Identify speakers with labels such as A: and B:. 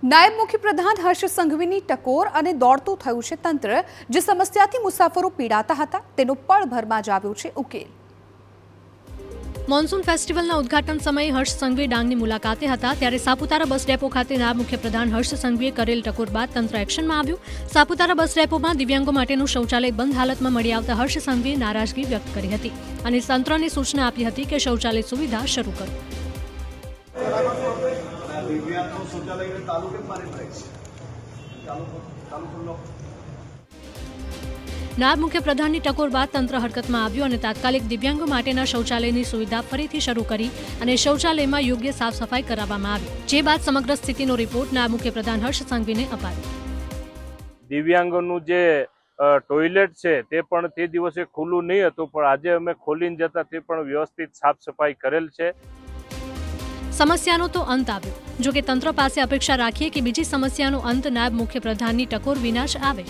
A: નાયબ મુખ્યપ્રધાન હર્ષ સંઘવીની ટકોર અને દોડતું થયું છે તંત્ર। જે સમસ્યાથી મુસાફરો પીડાતા હતા તેનો પળભરમાં જ આવ્યો છે ઉકેલ।
B: મોન્સૂન ફેસ્ટિવલના ઉદ્ઘાટન સમયે હર્ષ સંઘવી ડાંગની મુલાકાતે હતા ત્યારે સાપુતારા બસ ડેપો ખાતે નાયબ મુખ્યપ્રધાન હર્ષ સંઘવીએ કરેલ ટકોર બાદ તંત્ર એક્શનમાં આવ્યું। સાપુતારા બસ ડેપોમાં દિવ્યાંગો માટેનું શૌચાલય બંધ હાલતમાં મળી આવતા હર્ષ સંઘવીએ નારાજગી વ્યક્ત કરી હતી અને તંત્રને સૂચના આપી હતી કે શૌચાલય સુવિધા શરૂ કરો। નાયબ મુખ્યપ્રધાનની ટકોર બાદ તંત્ર હરકતમાં આવ્યું અને તાત્કાલિક દિવ્યાંગો માટેના શૌચાલયની સુવિધા ફરીથી શરૂ કરી અને શૌચાલયમાં યોગ્ય સાફ સફાઈ કરાવવામાં આવી। જે બાદ સમગ્ર સ્થિતિનો રિપોર્ટ નાયબ મુખ્યપ્રધાન હર્ષ સંઘવીને અપાયો।
C: દિવ્યાંગોનું જે ટોયલેટ છે તે પણ તે દિવસે ખુલ્લું નહીં હતું, પણ આજે અમે ખોલીને જતા તે પણ વ્યવસ્થિત સાફ સફાઈ કરેલ છે।
B: સમસ્યાનો તો અંત આવ્યો, જો કે તંત્ર પાસે અપેક્ષા રાખીએ કે બીજી સમસ્યાનો અંત નાયબ મુખ્યપ્રધાનની ટકોર વિના જ આવે।